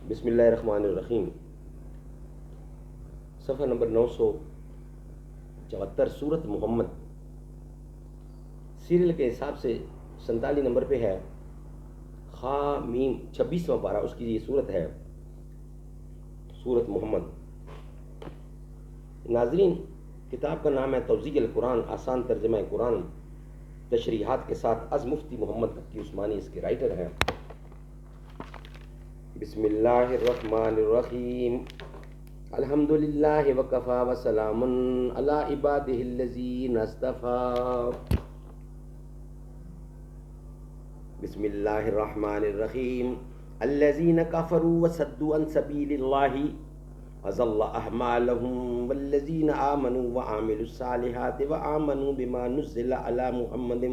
بسم اللہ الرحمن الرحیم، صفحہ نمبر 974، سورت محمد، سیریل کے حساب سے 47 نمبر پہ ہے، خا میم 26واں پارہ اس کی یہ سورت ہے، سورت محمد۔ ناظرین، کتاب کا نام ہے توضیح القرآن، آسان ترجمہ قرآن، تشریحات کے ساتھ، از مفتی محمد تقی عثمانی اس کے رائٹر ہیں۔ بسم اللہ الرحمن الرحیم، الحمدللہ وکفی وسلام علی عبادہ الذین اصطفی۔ بسم اللہ الرحمن الرحیم، الذین کفروا وصدوا عن سبیل اللہ اضل اعمالهم والذین آمنوا وعملوا الصالحات وآمنوا بما نزل علی محمد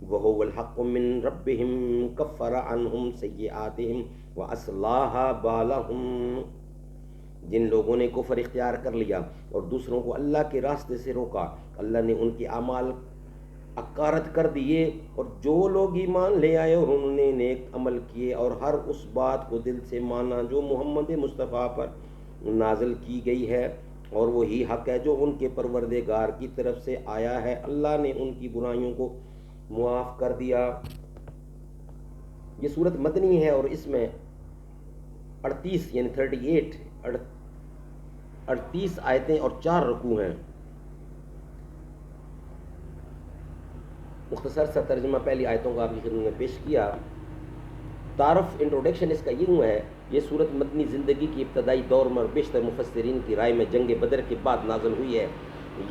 وهو الحق من ربهم کفر عنهم سیئاتهم وَأَصْلَحَ بَالَهُمْ۔ جن لوگوں نے کفر اختیار کر لیا اور دوسروں کو اللہ کے راستے سے روکا، اللہ نے ان کے اعمال اکارت کر دیے، اور جو لوگ ایمان لے آئے اور انہوں نے نیک عمل کیے اور ہر اس بات کو دل سے مانا جو محمد مصطفیٰ پر نازل کی گئی ہے، اور وہی حق ہے جو ان کے پروردگار کی طرف سے آیا ہے، اللہ نے ان کی برائیوں کو معاف کر دیا۔ یہ صورت مدنی ہے اور اس میں 38 یعنی 38 آیتیں اور 4 رکوع ہیں۔ مختصر سا ترجمہ پہلی آیتوں کا آپ کی خدمت میں پیش کیا۔ تعارف انٹروڈکشن اس کا یوں ہے، یہ صورت مدنی زندگی کی ابتدائی دور میں اور بیشتر مفسرین کی رائے میں جنگ بدر کے بعد نازل ہوئی ہے۔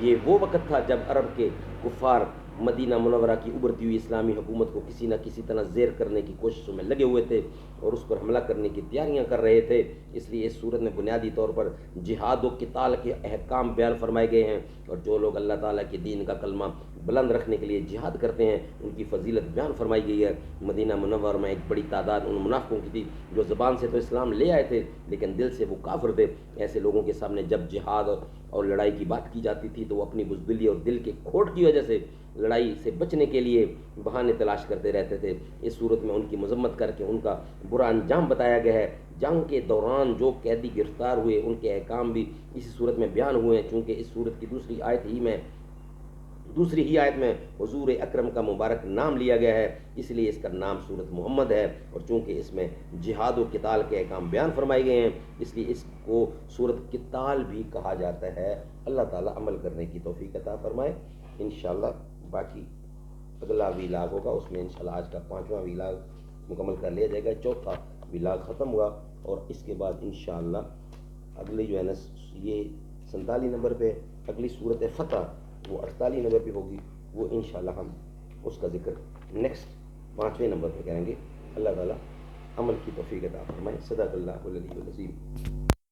یہ وہ وقت تھا جب عرب کے کفار مدینہ منورہ کی ابھرتی ہوئی اسلامی حکومت کو کسی نہ کسی طرح زیر کرنے کی کوششوں میں لگے ہوئے تھے اور اس پر حملہ کرنے کی تیاریاں کر رہے تھے۔ اس لیے اس صورت میں بنیادی طور پر جہاد و قتال کے احکام بیان فرمائے گئے ہیں، اور جو لوگ اللہ تعالیٰ کے دین کا کلمہ بلند رکھنے کے لیے جہاد کرتے ہیں ان کی فضیلت بیان فرمائی گئی ہے۔ مدینہ منورہ میں ایک بڑی تعداد ان منافقوں کی تھی جو زبان سے تو اسلام لے آئے تھے لیکن دل سے وہ کافر تھے۔ ایسے لوگوں کے سامنے جب جہاد اور لڑائی کی بات کی جاتی تھی تو وہ اپنی بزدلی اور دل کے کھوٹ کی وجہ سے لڑائی سے بچنے کے لیے بہانے تلاش کرتے رہتے تھے۔ اس صورت میں ان کی مذمت کر کے ان کا برا انجام بتایا گیا ہے۔ جنگ کے دوران جو قیدی گرفتار ہوئے ان کے احکام بھی اسی صورت میں بیان ہوئے ہیں، چونکہ اس صورت کی دوسری ہی آیت میں حضور اکرم کا مبارک نام لیا گیا ہے، اس لیے اس کا نام سورت محمد ہے، اور چونکہ اس میں جہاد و قتال کے احکام بیان فرمائے گئے ہیں اس لیے اس کو سورت قتال بھی کہا جاتا ہے۔ اللہ تعالیٰ عمل کرنے کی توفیق عطا فرمائے۔ انشاءاللہ باقی اگلا ویلاگ ہوگا، اس میں انشاءاللہ آج کا 5واں ویلاگ مکمل کر لیا جائے گا، 4تھا ویلاگ ختم ہوا، اور اس کے بعد انشاءاللہ اگلی جو ہے نا یہ 47 نمبر پہ اگلی صورت فتح وہ 48 نمبر پہ ہوگی، وہ انشاءاللہ ہم اس کا ذکر نیکسٹ 5ویں نمبر پہ کریں گے۔ اللہ تعالیٰ عمل کی توفیق عطا فرمائے۔ صدق اللہ العلی العظیم۔